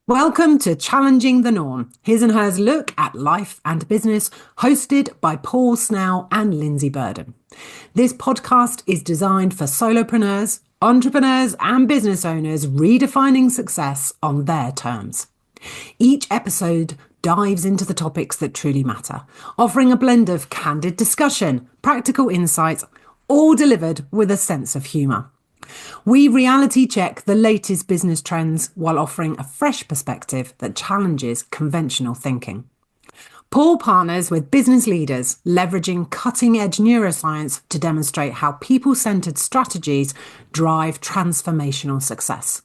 Welcome to Challenging the Norm, his and hers look at life and business, hosted by Paul Snell and Lindsay Burden. This podcast is designed for solopreneurs, entrepreneurs, and business owners redefining success on their terms. Each episode dives into the topics that truly matter, offering a blend of candid discussion, practical insights, all delivered with a sense of humour. We reality check the latest business trends while offering a fresh perspective that challenges conventional thinking. Paul partners with business leaders, leveraging cutting-edge neuroscience to demonstrate how people-centered strategies drive transformational success.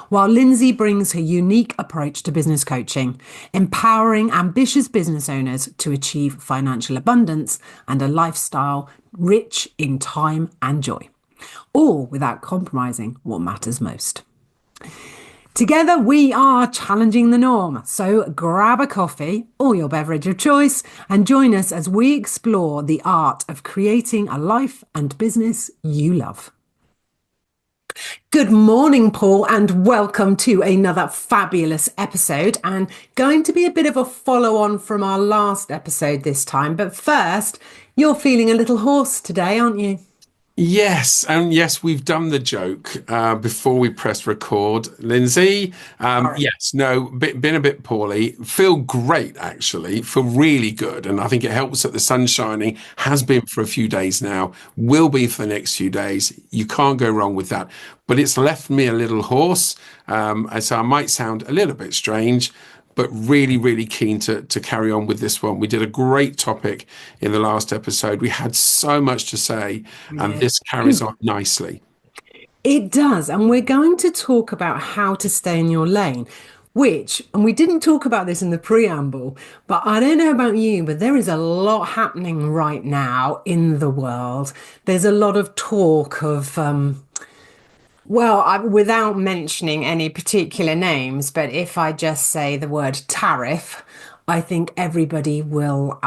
While Lindsay brings her unique approach to business coaching, empowering ambitious business owners to achieve financial abundance and a lifestyle rich in time and joy, all without compromising what matters most. Together, we are challenging the norm. So grab a coffee or your beverage of choice and join us as we explore the art of creating a life and business you love. Good morning, Paul, and welcome to another fabulous episode, and going to be a bit of a follow-on from our last episode this time. But first, you're feeling a little hoarse today, aren't you? Yes, and yes, we've done the joke before we press record, Lindsay. Yes, no, been a bit poorly. Feel great, actually. Feel really good, and I think it helps that the sun's shining. Has been for a few days now. Will be for the next few days. You can't go wrong with that. But it's left me a little hoarse, and so I might sound a little bit strange, but really, really keen to carry on with this one. We did a great topic in the last episode. We had so much to say, and this carries on nicely. It does. And we're going to talk about how to stay in your lane, and we didn't talk about this in the preamble, but I don't know about you, but there is a lot happening right now in the world. There's a lot of talk of, without mentioning any particular names, but if I just say the word tariff, I think everybody will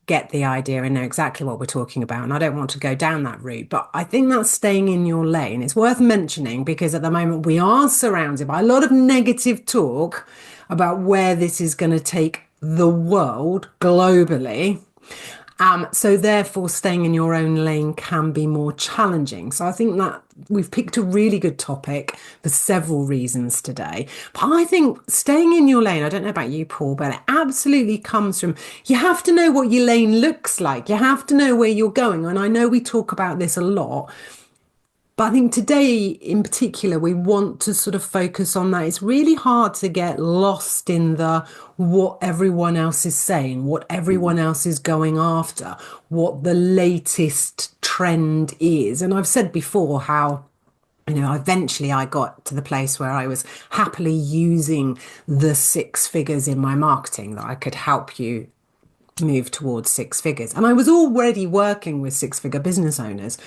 get the idea and know exactly what we're talking about. And I don't want to go down that route, but I think that staying in your lane is worth mentioning because at the moment we are surrounded by a lot of negative talk about where this is going to take the world globally. So therefore, staying in your own lane can be more challenging. So I think that we've picked a really good topic for several reasons today. But I think staying in your lane, I don't know about you, Paul, but it absolutely comes from, you have to know what your lane looks like. You have to know where you're going. And I know we talk about this a lot. But I think today in particular, we want to sort of focus on that. It's really hard to get lost in what everyone else is saying, what everyone else is going after, what the latest trend is. And I've said before how, eventually I got to the place where I was happily using the 6 figures in my marketing, that I could help you move towards 6 figures. And I was already working with 6-figure business owners.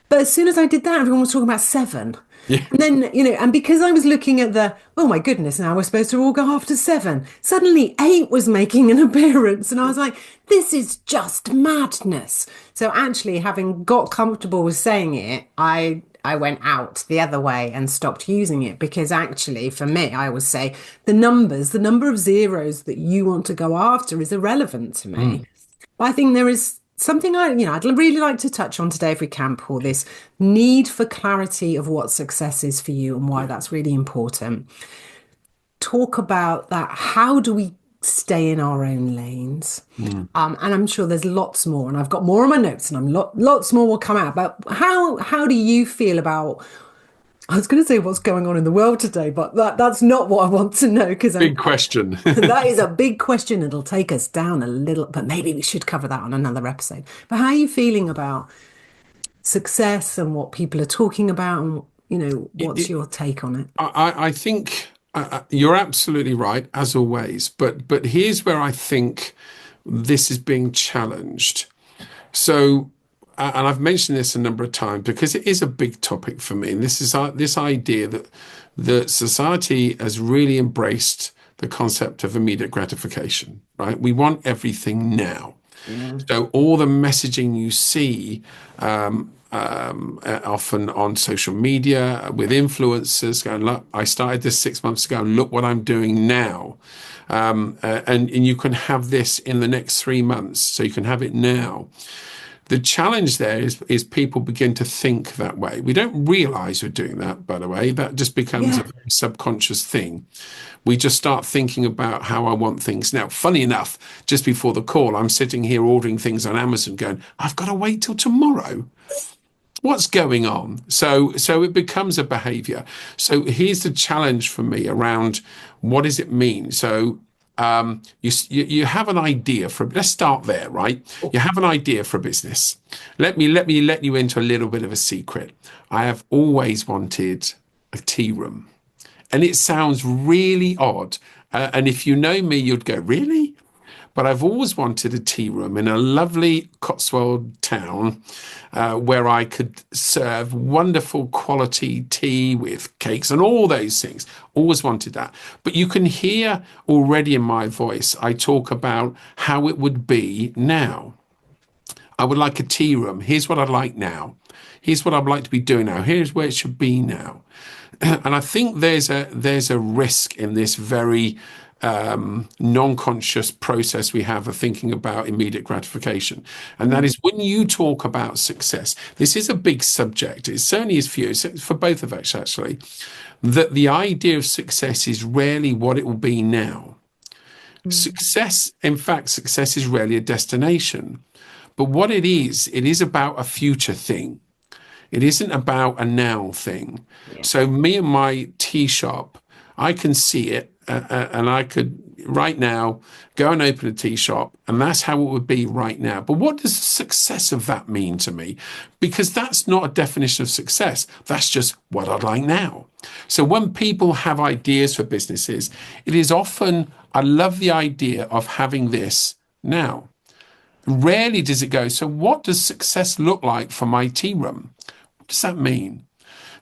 But as soon as I did that, everyone was talking about 7. Yeah. And then, and because I was looking at oh my goodness, now we're supposed to all go after 7. Suddenly 8 was making an appearance. And I was like, this is just madness. So actually, having got comfortable with saying it, I went out the other way and stopped using it because actually, for me, I always say the number of zeros that you want to go after is irrelevant to me. I think there is something I'd really like to touch on today, if we can, Paul, this need for clarity of what success is for you and why that's really important. Talk about that. How do we stay in our own lanes? And I'm sure there's lots more, and I've got more on my notes, and lots more will come out. But how do you feel about? I was going to say what's going on in the world today, but that's not what I want to know. Big question. That is a big question. It'll take us down a little, but maybe we should cover that on another episode. But how are you feeling about success and what people are talking about? And, what's your take on it? I think you're absolutely right, as always. But here's where I think this is being challenged. So, and I've mentioned this a number of times because it is a big topic for me. And this is this idea that society has really embraced the concept of immediate gratification, right? We want everything now. So all the messaging you see often on social media with influencers going, look, I started this 6 months ago, look what I'm doing now. And you can have this in the next 3 months, so you can have it now. The challenge there is people begin to think that way. We don't realize we're doing that, by the way. That just becomes a very subconscious thing. We just start thinking about how I want things now. Funny enough, just before the call, I'm sitting here ordering things on Amazon going, I've got to wait till tomorrow. What's going on? So it becomes a behavior. So here's the challenge for me around what does it mean? So you have an idea for, let's start there, right? You have an idea for a business. Let me let you into a little bit of a secret. I have always wanted a tea room. And it sounds really odd. And if you know me, you'd go, really? But I've always wanted a tea room in a lovely Cotswold town where I could serve wonderful quality tea with cakes and all those things. Always wanted that. But you can hear already in my voice, I talk about how it would be now. I would like a tea room. Here's what I'd like now. Here's what I'd like to be doing now. Here's where it should be now. And I think there's a risk in this very non-conscious process we have of thinking about immediate gratification. And that is when you talk about success, this is a big subject. It certainly is for you, it's for both of us actually, that the idea of success is rarely what it will be now. Success, in fact, success is rarely a destination. But what it is about a future thing. It isn't about a now thing. Yeah. So me and my tea shop, I can see it and I could right now go and open a tea shop and that's how it would be right now. But what does the success of that mean to me? Because that's not a definition of success. That's just what I'd like now. So when people have ideas for businesses, it is often, I love the idea of having this now. Rarely does it go, so what does success look like for my tea room? What does that mean?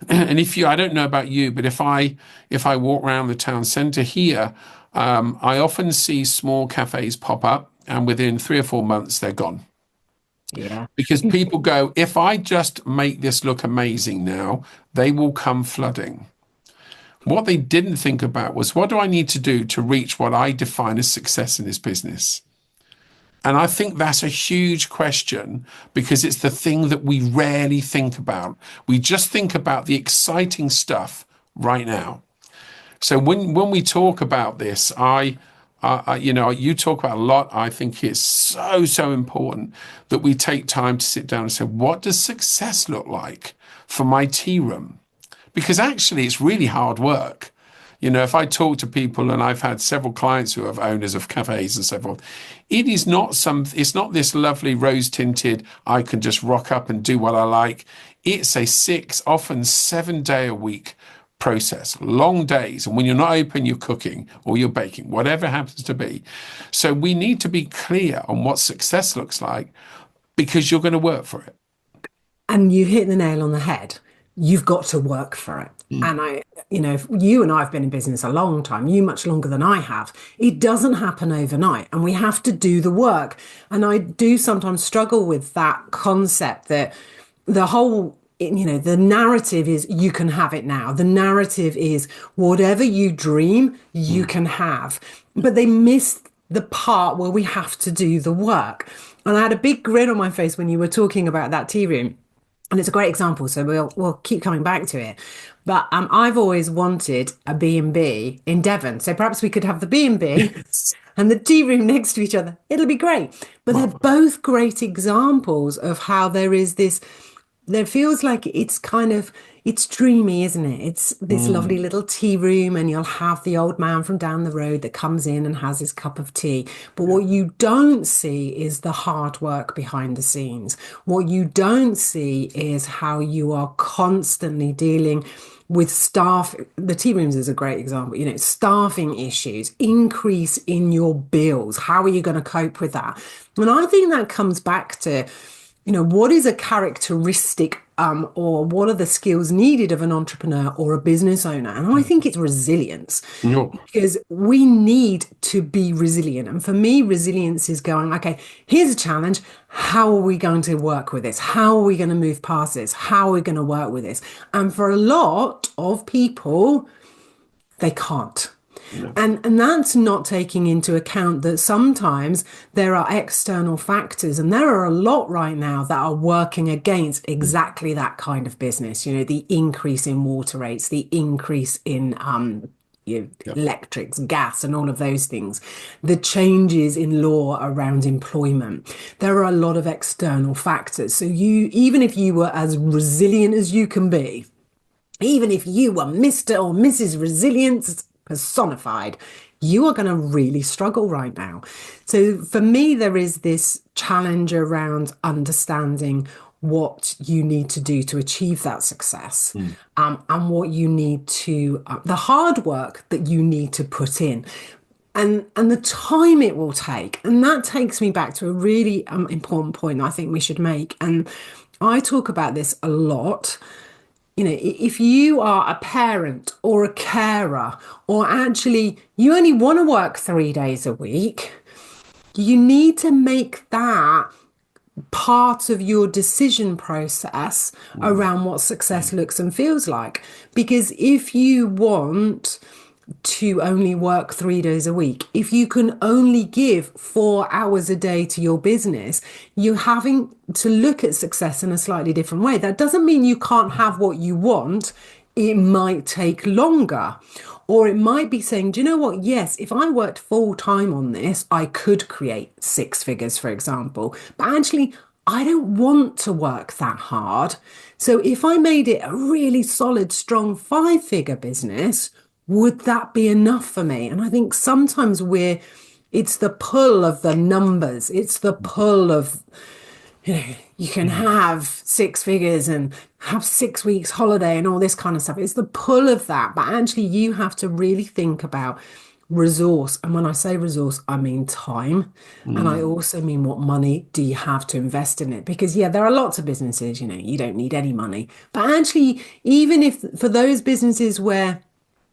And I don't know about you, but if I walk around the town centre here, I often see small cafes pop up and within 3 or 4 months, they're gone. Yeah. Because people go, if I just make this look amazing now, they will come flooding. What they didn't think about was, what do I need to do to reach what I define as success in this business? And I think that's a huge question because it's the thing that we rarely think about. We just think about the exciting stuff right now. So when we talk about this, you talk about a lot. I think it's so important that we take time to sit down and say, what does success look like for my tea room? Because actually it's really hard work. You know, if I talk to people, and I've had several clients who are owners of cafes and so forth, it's not this lovely rose tinted, I can just rock up and do what I like. It's a 6, often 7 day a week process, long days. And when you're not open, you're cooking or you're baking, whatever happens to be. So we need to be clear on what success looks like because you're going to work for it. And you hit the nail on the head. You've got to work for it. And you and I have been in business a long time, you much longer than I have. It doesn't happen overnight and we have to do the work. And I do sometimes struggle with that concept that the whole, the narrative is you can have it now. The narrative is whatever you dream, you can have. But they miss the part where we have to do the work. And I had a big grin on my face when you were talking about that tea room. And it's a great example, so we'll keep coming back to it. But I've always wanted a B&B in Devon. So perhaps we could have the B&B and the tea room next to each other. It'll be great. But they're both great examples of how there feels like it's dreamy, isn't it? It's this lovely little tea room and you'll have the old man from down the road that comes in and has his cup of tea. But what you don't see is the hard work behind the scenes. What you don't see is how you are constantly dealing with staff. The tea rooms is a great example, staffing issues, increase in your bills. How are you going to cope with that? And I think that comes back to what is a characteristic or what are the skills needed of an entrepreneur or a business owner? And I think it's resilience, No. because we need to be resilient. And for me, resilience is going, okay, here's a challenge. How are we going to work with this? How are we going to move past this? How are we going to work with this? And for a lot of people, they can't. No. And that's not taking into account that sometimes there are external factors, and there are a lot right now that are working against exactly that kind of business. You know, the increase in water rates, the increase in electrics, gas, and all of those things, the changes in law around employment. There are a lot of external factors. So even if you were as resilient as you can be, even if you were Mr. or Mrs. Resilience personified, you are going to really struggle right now. So for me, there is this challenge around understanding what you need to do to achieve that success, and what you need to, the hard work that you need to put in. And the time it will take. And that takes me back to a really important point I think we should make. And I talk about this a lot. You know, if you are a parent or a carer, or actually you only want to work 3 days a week, you need to make that part of your decision process around what success looks and feels like. Because if you want to only work 3 days a week, if you can only give 4 hours a day to your business, you're having to look at success in a slightly different way. That doesn't mean you can't have what you want. It might take longer. Or it might be saying, do you know what? Yes, if I worked full time on this, I could create 6 figures, for example. But actually, I don't want to work that hard. So if I made it a really solid, strong 5-figure business, would that be enough for me? And I think sometimes it's the pull of the numbers. It's the pull of, you can have 6 figures and have 6 weeks holiday and all this kind of stuff. It's the pull of that. But actually, you have to really think about resource. And when I say resource, I mean time. And I also mean, what money do you have to invest in it? Because there are lots of businesses, you don't need any money. But actually, even if for those businesses where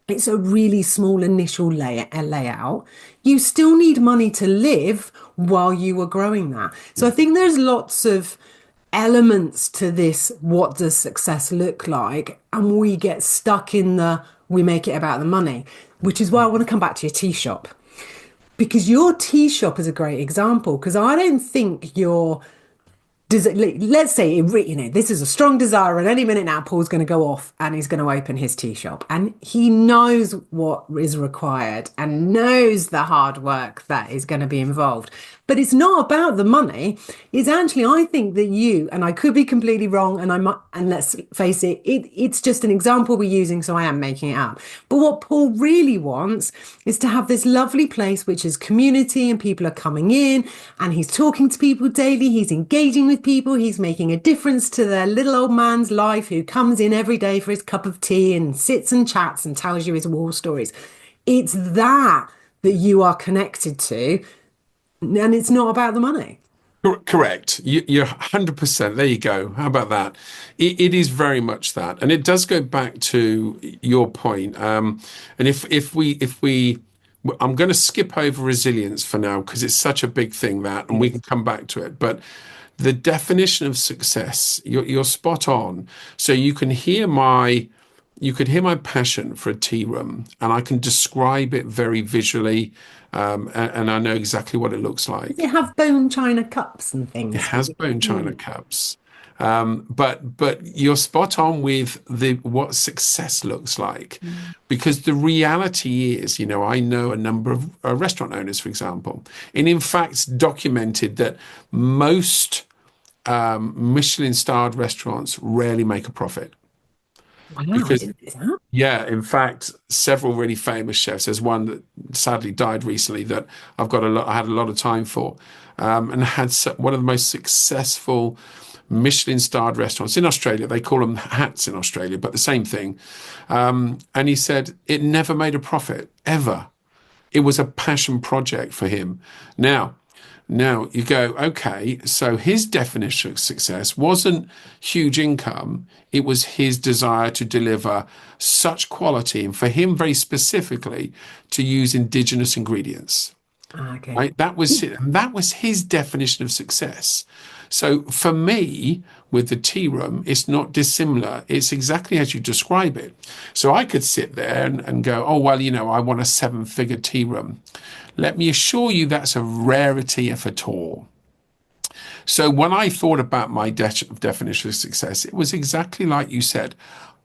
it's a really small initial layout, you still need money to live while you are growing that. So I think there's lots of elements to this. What does success look like? And we get stuck in we make it about the money, which is why I want to come back to your tea shop. Because your tea shop is a great example, because I don't think let's say, this is a strong desire, and any minute now, Paul's going to go off and he's going to open his tea shop. And he knows what is required and knows the hard work that is going to be involved. But it's not about the money. It's actually, I think that and I could be completely wrong, and let's face it, it's just an example we're using, so I am making it up. But what Paul really wants is to have this lovely place, which is community, and people are coming in, and he's talking to people daily, he's engaging with people, he's making a difference to their little old man's life who comes in every day for his cup of tea and sits and chats and tells you his war stories. It's that you are connected to. And it's not about the money. Correct. You're 100%. There you go. How about that? It is very much that. And it does go back to your point. And if we, I'm going to skip over resilience for now, because it's such a big thing and we can come back to it. But the definition of success, you're spot on. So you could hear my passion for a tea room, and I can describe it very visually. And I know exactly what it looks like. They have bone china cups and things. It has bone china cups. But you're spot on with what success looks like. Because the reality is, I know a number of restaurant owners, for example, and in fact, it's documented that most Michelin-starred restaurants rarely make a profit. Wow, Because is that? in fact, several really famous chefs. There's one that sadly died recently that I had a lot of time for, and had one of the most successful Michelin-starred restaurants in Australia. They call them hats in Australia, but the same thing. And he said it never made a profit, ever. It was a passion project for him. Now, Now you go, okay, so his definition of success wasn't huge income, it was his desire to deliver such quality, and for him very specifically to use indigenous ingredients. Okay. Right? That was his definition of success. So for me, with the tea room, it's not dissimilar. It's exactly as you describe it. So I could sit there and go, oh, well, I want a 7-figure tea room. Let me assure you that's a rarity if at all. So when I thought about my definition of success, it was exactly like you said.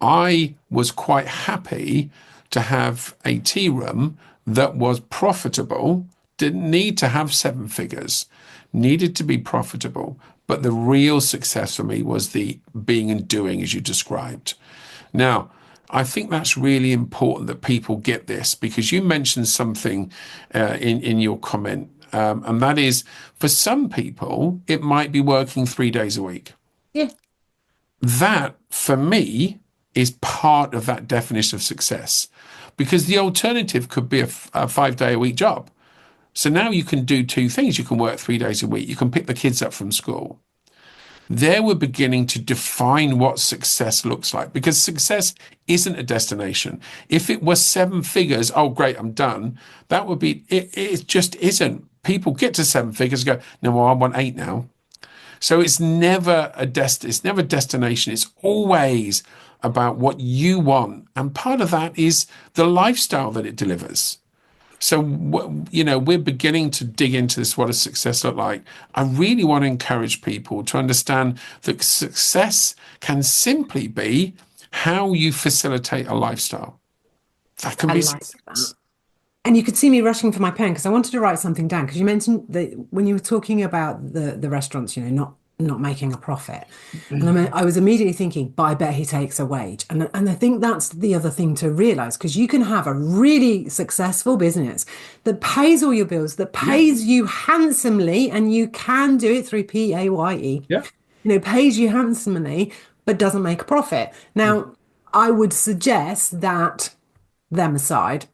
I was quite happy to have a tea room that was profitable, didn't need to have 7 figures, needed to be profitable. But the real success for me was the being and doing, as you described. Now, I think that's really important that people get this, because you mentioned something in your comment, and that is, for some people, it might be working 3 days a week. Yeah. That, for me, is part of that definition of success, because the alternative could be a 5-day-a-week job. So now you can do 2 things. You can work 3 days a week. You can pick the kids up from school. There we're beginning to define what success looks like, because success isn't a destination. If it was 7 figures, oh, great, I'm done. That would be, it just isn't. People get to 7 figures and go, no, well, I want 8 now. So it's never it's never destination. It's always about what you want. And part of that is the lifestyle that it delivers. So, we're beginning to dig into this. What does success look like? I really want to encourage people to understand that success can simply be how you facilitate a lifestyle. That can be success. And you could see me rushing for my pen because I wanted to write something down, because you mentioned that when you were talking about the restaurants, not making a profit. And I was immediately thinking, but I bet he takes a wage. And I think that's the other thing to realize, because you can have a really successful business that pays all your bills, that pays you handsomely, and you can do it through PAYE. Yeah. Pays you handsomely, but doesn't make a profit. Now, I would suggest that, them aside,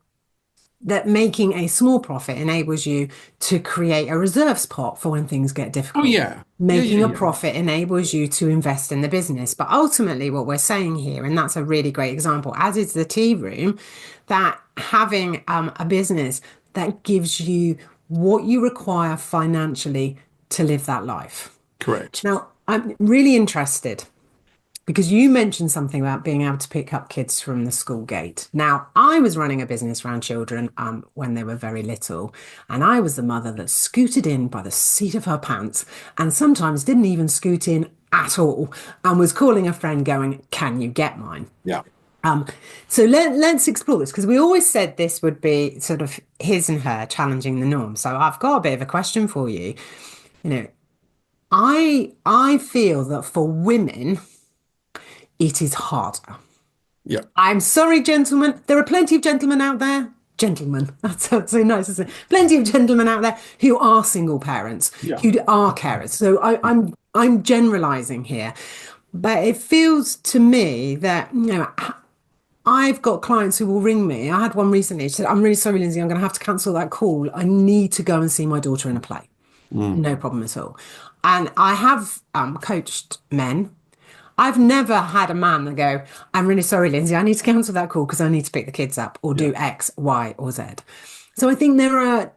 that making a small profit enables you to create a reserves pot for when things get difficult. Oh, yeah. Making a profit enables you to invest in the business. But ultimately, what we're saying here, and that's a really great example, as is the tea room, that having a business that gives you what you require financially to live that life. Correct. Now, I'm really interested, because you mentioned something about being able to pick up kids from the school gate. Now, I was running a business around children when they were very little, and I was the mother that scooted in by the seat of her pants, and sometimes didn't even scoot in at all, and was calling a friend going, can you get mine? Yeah. So let's explore this, because we always said this would be sort of his and her challenging the norm. So I've got a bit of a question for you. I feel that for women, it is harder. Yeah. I'm sorry, gentlemen. There are plenty of gentlemen out there. Gentlemen, that sounds so nice, isn't it? Plenty of gentlemen out there who are single parents, who are carers. So I'm generalizing here, but it feels to me that I've got clients who will ring me. I had one recently. She said, "I'm really sorry, Lindsay. I'm going to have to cancel that call. I need to go and see my daughter in a play." No problem at all. And I have coached men. I've never had a man that go, "I'm really sorry, Lindsay, I need to cancel that call because I need to pick the kids up or do X, Y, or Z." So I think there are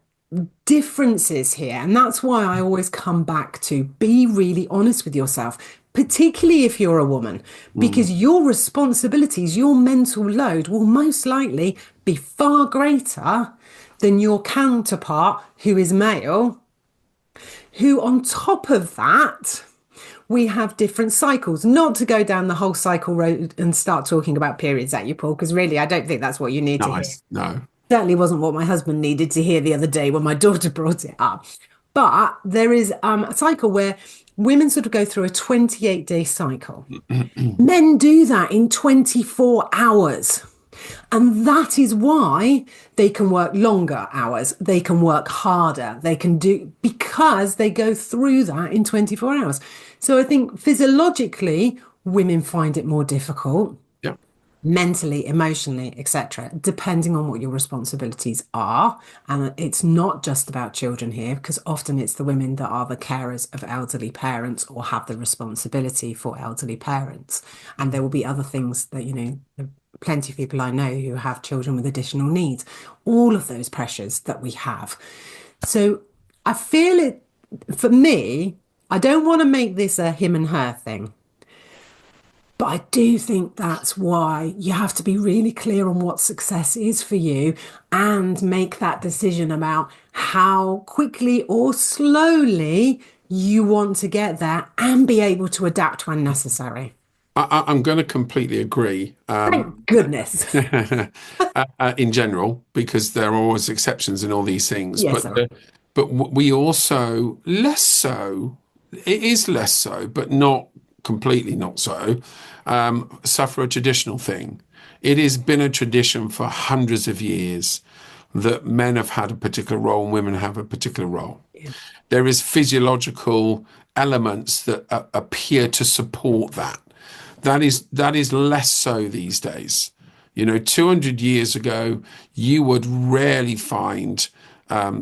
differences here. And that's why I always come back to be really honest with yourself, particularly if you're a woman, because your responsibilities, your mental load will most likely be far greater than your counterpart who is male, who on top of that, we have different cycles. Not to go down the whole cycle road and start talking about periods at you, Paul, because really, I don't think that's what you need to hear. No. Certainly wasn't what my husband needed to hear the other day when my daughter brought it up. But there is a cycle where women sort of go through a 28-day cycle. Men do that in 24 hours. And that is why they can work longer hours. They can work harder. They can do, because they go through that in 24 hours. So I think physiologically, women find it more difficult. Yeah. mentally, emotionally, etc., depending on what your responsibilities are. And it's not just about children here, because often it's the women that are the carers of elderly parents or have the responsibility for elderly parents. And there will be other things that, plenty of people I know who have children with additional needs, all of those pressures that we have. So I feel it, for me, I don't want to make this a him and her thing. But I do think that's why you have to be really clear on what success is for you and make that decision about how quickly or slowly you want to get there and be able to adapt when necessary. I'm going to completely agree. Thank goodness. In general, because there are always exceptions in all these things. Yes, But sir. we also less so. It is less so, but not completely not so. Suffer a traditional thing. It has been a tradition for hundreds of years that men have had a particular role and women have a particular role. Yeah. There is physiological elements that appear to support that. That is less so these days. 200 years ago, you would rarely find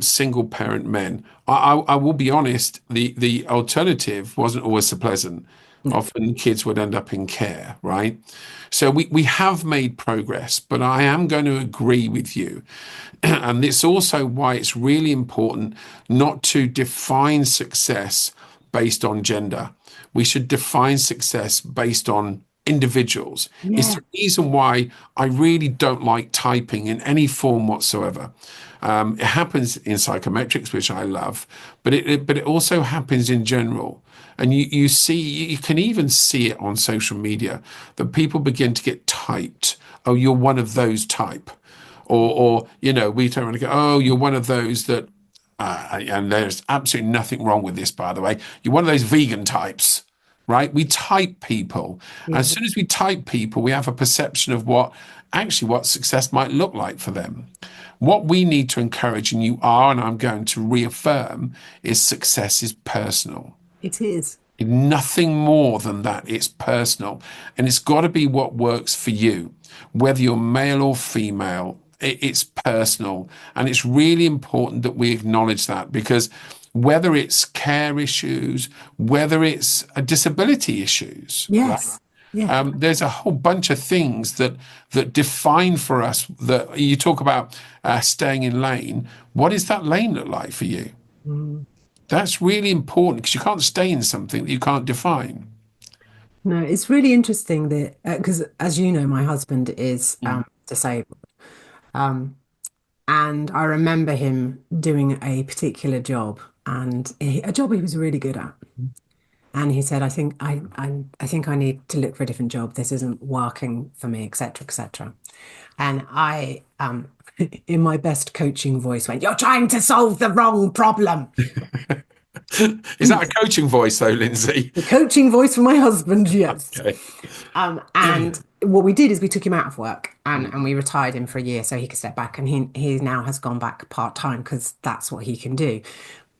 single parent men. I will be honest, the alternative wasn't always so pleasant. No. Often kids would end up in care, right? So we have made progress, but I am going to agree with you. And it's also why it's really important not to define success based on gender. We should define success based on individuals. It's Yeah. the reason why I really don't like typing in any form whatsoever. It happens in psychometrics, which I love, but it also happens in general. And you can even see it on social media that people begin to get typed. Oh, you're one of those type, or we turn around and go, oh, you're one of those that. And there's absolutely nothing wrong with this, by the way. You're one of those vegan types, right? We type people. And Yeah. as soon as we type people, we have a perception of what success might look like for them. What we need to encourage, and you are, and I'm going to reaffirm, is success is personal. It is. Nothing more than that. It's personal. And it's got to be what works for you, whether you're male or female. It's personal. And it's really important that we acknowledge that, because whether it's care issues, whether it's disability issues, right? Yes. Yeah. There's a whole bunch of things that define for us that you talk about staying in lane. What does that lane look like for you? Mm. That's really important, because you can't stay in something that you can't define. No, it's really interesting that because, as you know, my husband is Mm. disabled. Um, and I remember him doing a particular job and a job he was really good at. And he said, I think I need to look for a different job. This isn't working for me, etc., etc. And I, in my best coaching voice, went, "You're trying to solve the wrong problem." Is that a coaching voice, though, Lindsay? The coaching voice for my husband, yes. Okay. And what we did is we took him out of work Mm. and we retired him for a year so he could step back. And he now has gone back part-time because that's what he can do.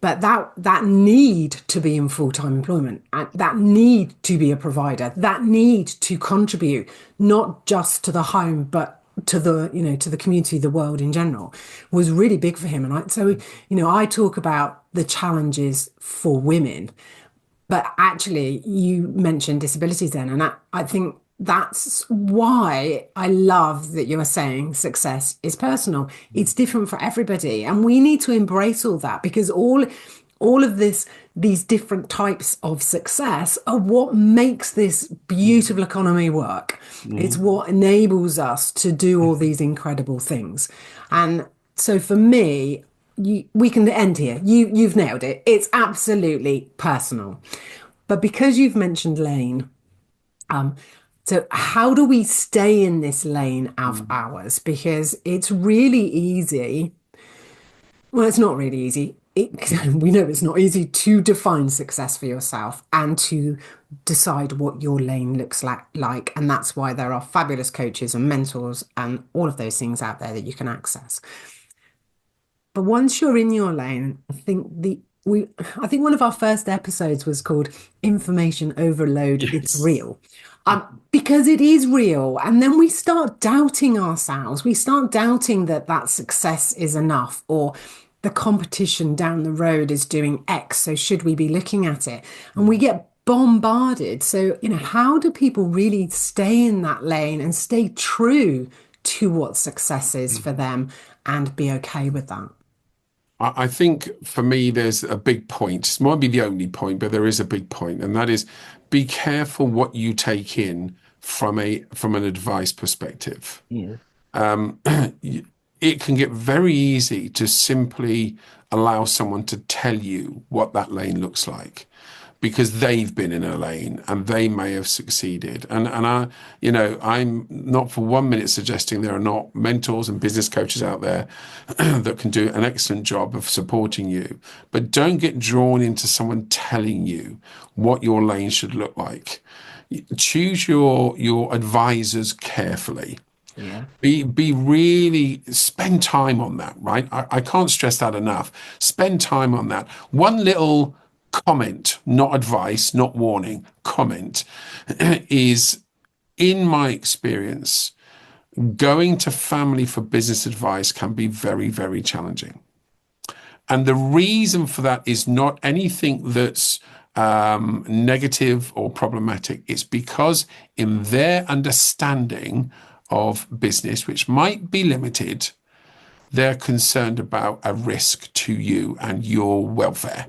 But that need to be in full-time employment, and that need to be a provider, that need to contribute not just to the home, but to to the community, the world in general, was really big for him. And I talk about the challenges for women, but actually, you mentioned disabilities then, and I think that's why I love that you are saying success is personal. It's different for everybody, and we need to embrace all that, because all of these different types of success are what makes this beautiful economy work. It's Mm. what enables us to do all these incredible things. And so for me, we can end here. You've nailed it. It's absolutely personal. But because you've mentioned lane, so how do we stay in this lane of Mm. ours? Because it's really easy. Well, it's not really easy. We know it's not easy to define success for yourself and to decide what your lane looks like. And that's why there are fabulous coaches and mentors and all of those things out there that you can access. But once you're in your lane, I think one of our first episodes was called Information Overload. It's Yes. real. Because it is real. And then we start doubting ourselves. We start doubting that success is enough, or the competition down the road is doing X. So should we be looking at it? And we get bombarded. So, how do people really stay in that lane and stay true to what success is for them and be okay with that? I think for me, there's a big point. It might be the only point, but there is a big point, and that is be careful what you take in from an advice perspective. Yeah. It can get very easy to simply allow someone to tell you what that lane looks like, because they've been in a lane and they may have succeeded. I'm not for 1 minute suggesting there are not mentors and business coaches out there that can do an excellent job of supporting you. But don't get drawn into someone telling you what your lane should look like. Choose your advisors carefully. Yeah. Be really spend time on that, right? I can't stress that enough. Spend time on that. One little comment, not advice, not warning, comment is, in my experience, going to family for business advice can be very, very challenging. And the reason for that is not anything that's negative or problematic. It's because in their understanding of business, which might be limited, they're concerned about a risk to you and your welfare.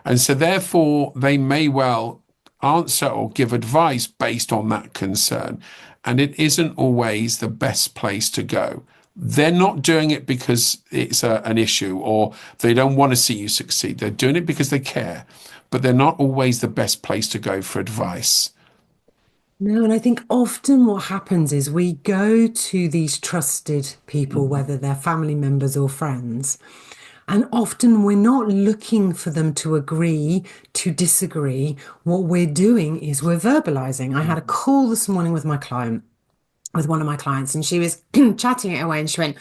And so therefore, they may well answer or give advice based on that concern. And it isn't always the best place to go. They're not doing it because it's an issue or they don't want to see you succeed. They're doing it because they care, but they're not always the best place to go for advice. No, and I think often what happens is we go to these trusted people, whether they're family members or friends, and often we're not looking for them to agree, to disagree. What we're doing is we're verbalizing. I had a call this morning with one of my clients, and she was chatting it away, and she went,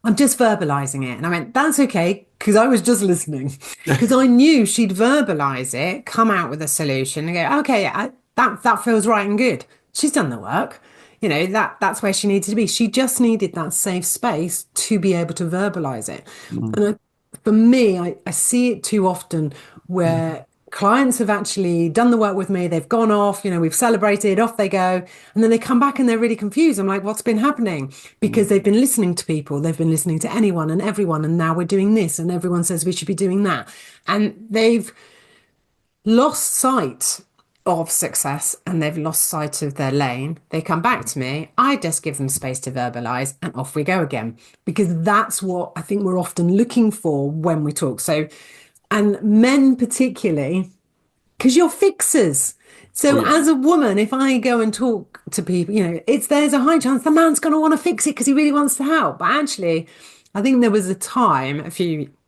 I'm just verbalizing it. And I went, that's okay, because I was just listening, because I knew she'd verbalize it, come out with a solution and go, okay, that feels right and good. She's done the work. That's where she needed to be. She just needed that safe space to be able to verbalize it. And for me, I see it too often where clients have actually done the work with me. They've gone off, we've celebrated, off they go. And then they come back and they're really confused. I'm like, what's been happening? Because they've been listening to people. They've been listening to anyone and everyone. And now we're doing this and everyone says we should be doing that. And they've lost sight of success and they've lost sight of their lane. They come back to me. I just give them space to verbalize and off we go again, because that's what I think we're often looking for when we talk. So, and men particularly, because you're fixers. So as a woman, if I go and talk to people, there's a high chance the man's going to want to fix it because he really wants to help. But actually, I think there was a time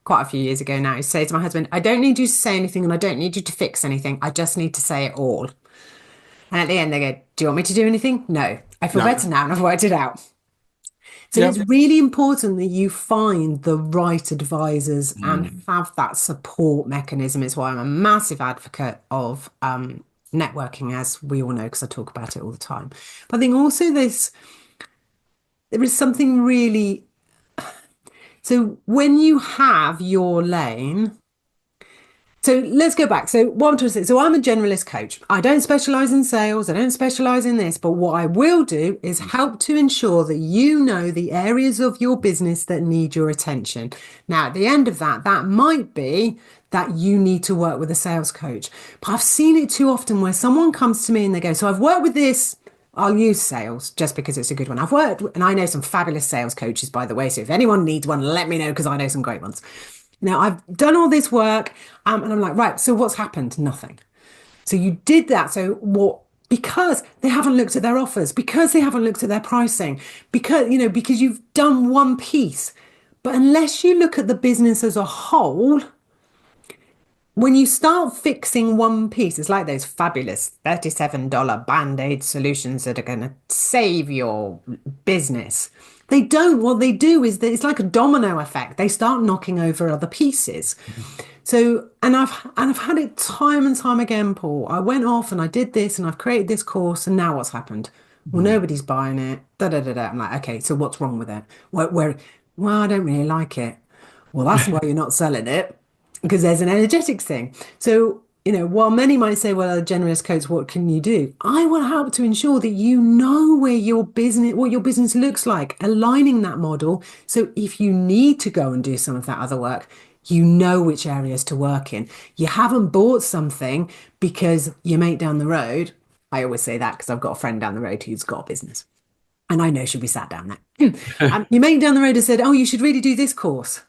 quite a few years ago now, to say to my husband, I don't need you to say anything and I don't need you to fix anything. I just need to say it all. And at the end they go, do you want me to do anything? No. I feel better now and I've worked it out. So it's really important that you find the right advisors and have that support mechanism. Is why I'm a massive advocate of networking, as we all know, because I talk about it all the time. But I think also there is something really... So when you have your lane, so let's go back. So what I'm trying to say, so I'm a generalist coach. I don't specialize in sales. I don't specialize in this, but what I will do is help to ensure that you know the areas of your business that need your attention. Now, at the end of that might be that you need to work with a sales coach. But I've seen it too often where someone comes to me and they go, so I've worked with this. I'll use sales just because it's a good one. I've worked, and I know some fabulous sales coaches, by the way. So if anyone needs one, let me know, because I know some great ones. Now, I've done all this work and I'm like, right, so what's happened? Nothing. So you did that. So what? Because they haven't looked at their offers, because they haven't looked at their pricing, because you've done one piece. But unless you look at the business as a whole, when you start fixing one piece, it's like those fabulous $37 Band-Aid solutions that are going to save your business. They don't. What they do is that it's like a domino effect. They start knocking over other pieces. So, and I've had it time and time again, Paul. I went off and I did this and I've created this course, and now what's happened? Well, Mm. nobody's buying it. Da da da da. I'm like, okay, so what's wrong with it? Well, I don't really like it. Well, that's why you're not selling it, because there's an energetics thing. So, while many might say, well, a generous coach, what can you do? I will help to ensure that you know what your business looks like, aligning that model. So if you need to go and do some of that other work, you know which areas to work in. You haven't bought something because your mate down the road, I always say that because I've got a friend down the road who's got a business. And I know she'll be sat down there. Your mate down the road has said, oh, you should really do this course.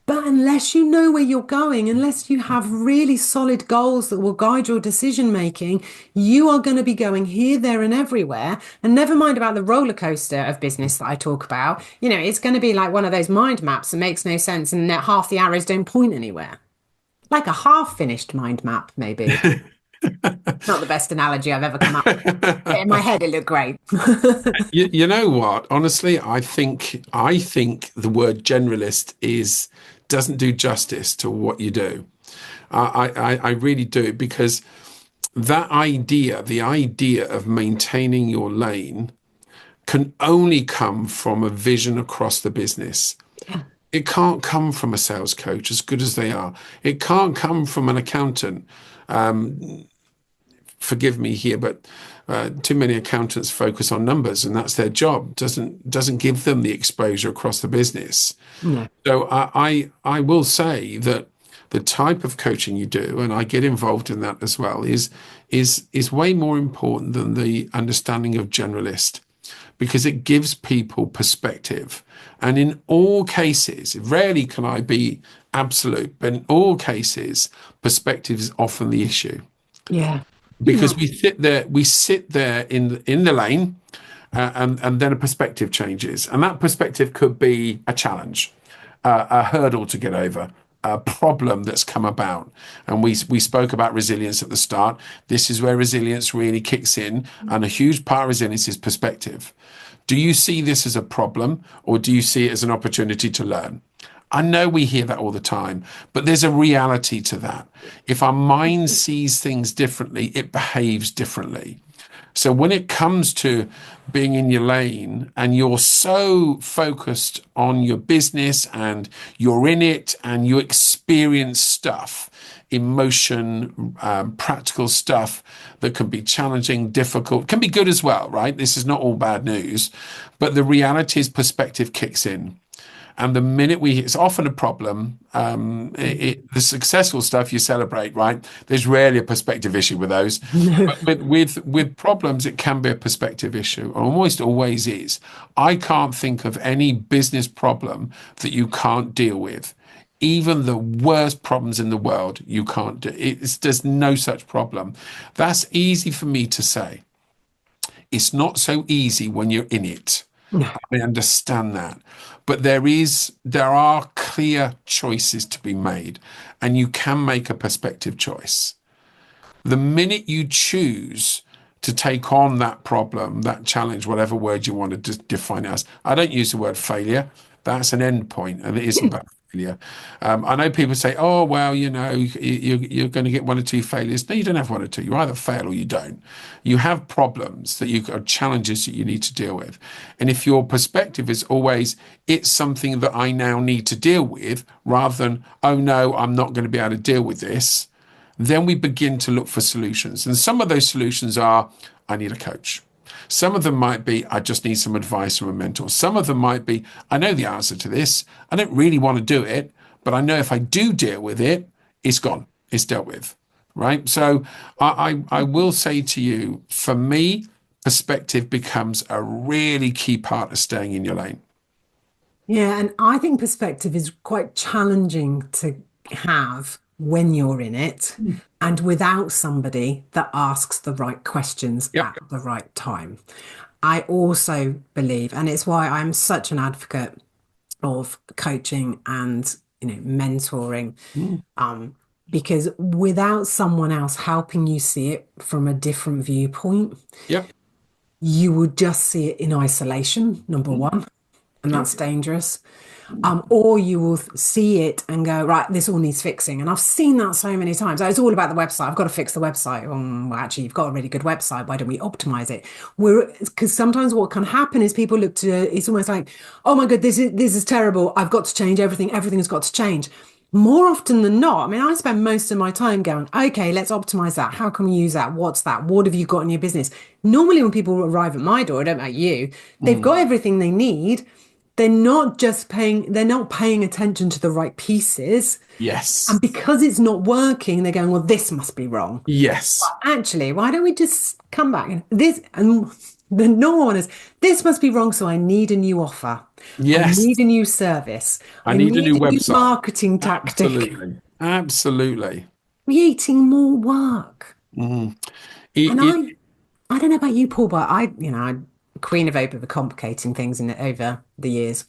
But unless you know where you're going, unless you have really solid goals that will guide your decision making, you are going to be going here, there, and everywhere. And never mind about the roller coaster of business that I talk about. It's going to be like one of those mind maps that makes no sense, and that half the arrows don't point anywhere. Like a half finished mind map, maybe. Not the best analogy I've ever come up with. But in my head, it looked great. You know what? Honestly, I think the word generalist is doesn't do justice to what you do. I really do, because the idea of maintaining your lane can only come from a vision across the business. Yeah. It can't come from a sales coach, as good as they are. It can't come from an accountant. Forgive me here, but too many accountants focus on numbers, and that's their job. Doesn't give them the exposure across the business. No. So I will say that the type of coaching you do, and I get involved in that as well, is way more important than the understanding of generalist, because it gives people perspective. And in all cases, rarely can I be absolute, but in all cases, perspective is often the issue, Yeah. because we sit there in the lane, and then a perspective changes, and that perspective could be a challenge, a hurdle to get over, a problem that's come about. And we spoke about resilience at the start. This is where resilience really kicks in, and a huge part of resilience is perspective. Do you see this as a problem, or do you see it as an opportunity to learn? I know we hear that all the time, but there's a reality to that. If our mind sees things differently, it behaves differently. So when it comes to being in your lane and you're so focused on your business and you're in it and you experience stuff, emotion, practical stuff that can be challenging, difficult, can be good as well, right? This is not all bad news, but the reality is perspective kicks in. And the minute it's often a problem. The successful stuff you celebrate, right? There's rarely a perspective issue with those. No. But with problems, it can be a perspective issue. Almost always is. I can't think of any business problem that you can't deal with. Even the worst problems in the world, you can't do. There's no such problem. That's easy for me to say. It's not so easy when you're in it. No. I understand that. But there are clear choices to be made, and you can make a perspective choice. The minute you choose to take on that problem, that challenge, whatever word you want to define it as, I don't use the word failure. That's an end point, and it isn't about failure. I know people say, oh, well, you're going to get one or two failures. No, you don't have one or two. You either fail or you don't. You have problems challenges that you need to deal with. And if your perspective is always, it's something that I now need to deal with, rather than, oh, no, I'm not going to be able to deal with this, then we begin to look for solutions. And some of those solutions are, I need a coach. Some of them might be, I just need some advice from a mentor. Some of them might be, I know the answer to this. I don't really want to do it, but I know if I do deal with it, it's gone. It's dealt with, right? So I will say to you, for me, perspective becomes a really key part of staying in your lane. Yeah, and I think perspective is quite challenging to have when you're in it and without somebody that asks the right questions Yep. at the right time. I also believe, and it's why I'm such an advocate of coaching and mentoring, Mm. because without someone else helping you see it from a different viewpoint, Yep. you would just see it in isolation, number one. and that's dangerous. Or you will see it and go, right, this all needs fixing. And I've seen that so many times. Oh, it's all about the website. I've got to fix the website. Well, actually, you've got a really good website. Why don't we optimize it? Because sometimes what can happen is people look to, it's almost like, oh my God, this is terrible. I've got to change everything. Everything has got to change. More often than not, I mean, I spend most of my time going, okay, let's optimize that. How can we use that? What's that? What have you got in your business? Normally, when people arrive at my door, I don't know about you, they've got everything they need. They're not paying attention to the right pieces. Yes. And because it's not working, they're going, well, this must be wrong. Yes. Actually, why don't we just come back and this and the normal one is this must be wrong. So I need a new offer. I Yes. need a new service. I I need a need new a new website. marketing tactic. Absolutely. Absolutely. Creating more work. Mm. And It, I don't know about you, Paul, but I'm queen of overcomplicating things over the years.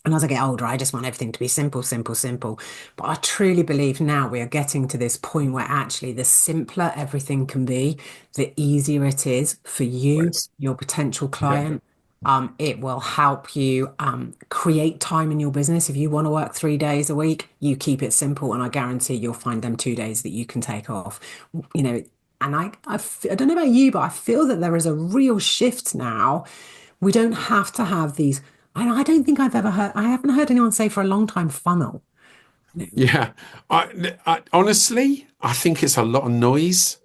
And as I get older, I just want everything to be simple, simple, simple. But I truly believe now we are getting to this point where actually the simpler everything can be, the easier it is for you, always. your potential Yeah. client. It will help you create time in your business. If you want to work 3 days a week, you keep it simple, and I guarantee you'll find them 2 days that you can take off. You know, and I don't know about you, but I feel that there is a real shift now. We don't have to have these. I don't think I haven't heard anyone say for a long time funnel. Yeah. I honestly, I think it's a lot of noise.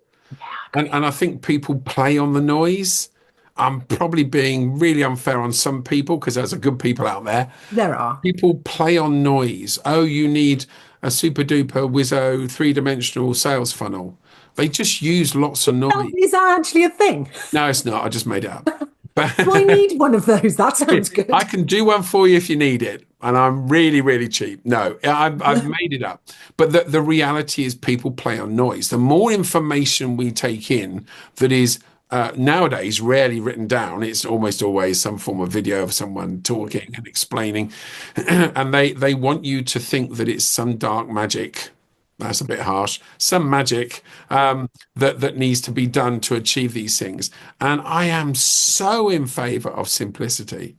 And I think people play on the noise. I'm probably being really unfair on some people because there's a good people out there. There are. People play on noise. Oh, you need a super duper Wizzo three-dimensional sales funnel. They just use lots of noise. Is that actually a thing? No, it's not. I just made it up. But Do I need one of those? That sounds good. I can do one for you if you need it. And I'm really, really cheap. No, I've made it up. But the reality is people play on noise. The more information we take in that is nowadays rarely written down, it's almost always some form of video of someone talking and explaining. And they want you to think that it's some dark magic. That's a bit harsh. Some magic that needs to be done to achieve these things. And I am so in favor of simplicity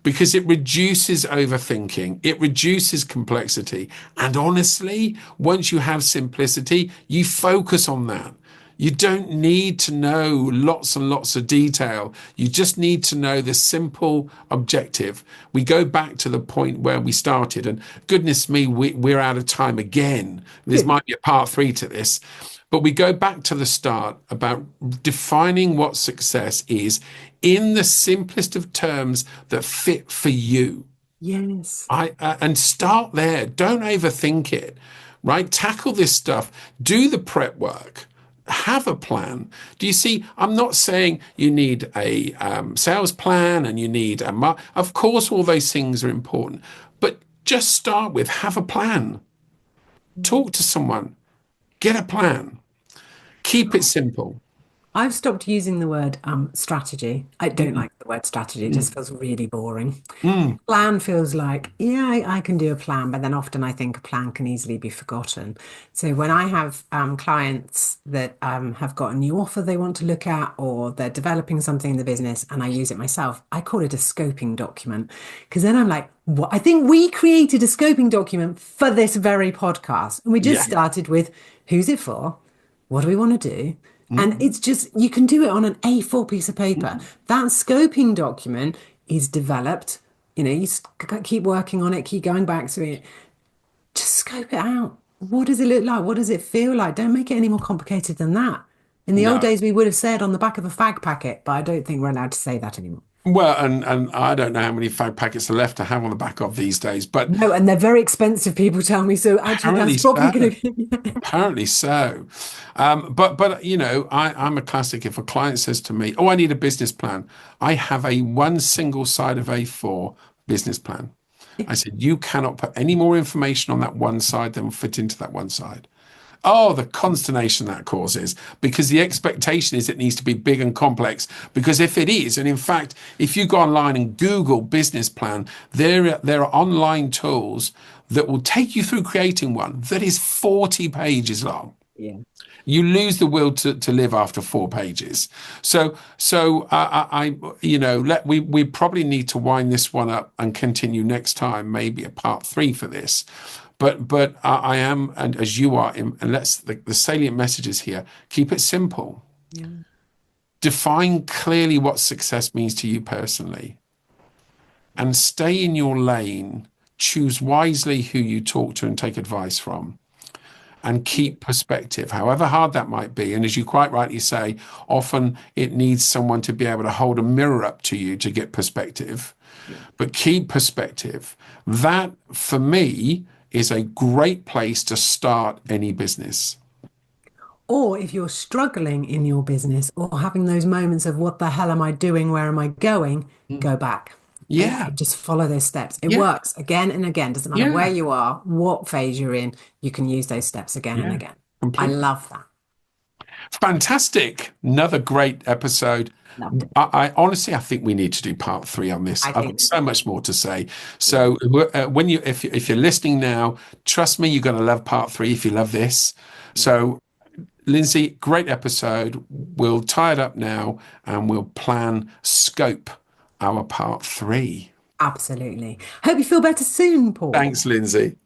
because it reduces overthinking, it reduces complexity. And honestly, once you have simplicity, you focus on that. You don't need to know lots and lots of detail. You just need to know the simple objective. We go back to the point where we started, and goodness me, we're out of time again. This might be a part 3 to this, but we go back to the start about defining what success is in the simplest of terms that fit for you. Yes. And start there. Don't overthink it, right? Tackle this stuff. Do the prep work. Have a plan. Do you see? I'm not saying you need a sales plan and you need of course, all those things are important, but just start with have a plan. Talk to someone. Get a plan. Keep it simple. I've stopped using the word strategy. I don't Mm, like the word strategy. It just feels really boring. mm, Plan feels like, yeah, I can do a plan, but then often I think a plan can easily be forgotten. So when I have clients that have got a new offer they want to look at, or they're developing something in the business and I use it myself, I call it a scoping document. Because then I'm like, what? I think we created a scoping document for this very podcast. And we just yeah. started with who's it for? What do we want to do? And Mm, it's just, you can do it on an A4 piece of paper. mm. That scoping document is developed. You keep working on it, keep going back to it. Just scope it out. What does it look like? What does it feel like? Don't make it any more complicated than that. In the old No. days, we would have said on the back of a fag packet, but I don't think we're allowed to say that anymore. Well, and I don't know how many fag packets are left to have on the back of these days, but No, and they're very expensive, people tell me. So actually, apparently that's probably so. going to. Apparently so. But I'm a classic. If a client says to me, "Oh, I need a business plan," I have a one single side of A4 business plan. I said, "You cannot put any more information on that one side than will fit into that one side." Oh, the consternation that causes, because the expectation is it needs to be big and complex. Because if it is, and in fact, if you go online and Google business plan, there are online tools that will take you through creating one that is 40 pages long. Yeah. You lose the will to live after 4 pages. We probably need to wind this one up and continue next time, maybe a part 3 for this. But I am, and as you are, and the salient messages here, keep it simple. Yeah. Define clearly what success means to you personally, and stay in your lane. Choose wisely who you talk to and take advice from, and keep perspective, however hard that might be. And as you quite rightly say, often it needs someone to be able to hold a mirror up to you to get perspective. But keep perspective. That, for me, is a great place to start any business. Or if you're struggling in your business or having those moments of what the hell am I doing? Where am I going? Go back Yeah, and just follow those steps. It yeah, works again and again. Doesn't matter where yeah, you are, what phase you're in, you can use those steps again and yeah, again. I completely. love that. Fantastic. Another great episode. Loved it. I honestly, I think we need to do part 3 on this. I I've got think so much more to say. yeah, So if you're listening now, trust me, you're going to love part 3 if you love this. yeah, So Lindsay, great episode. We'll tie it up now and we'll scope our part 3. absolutely. Hope you feel better soon, Paul. Thanks, Lindsay.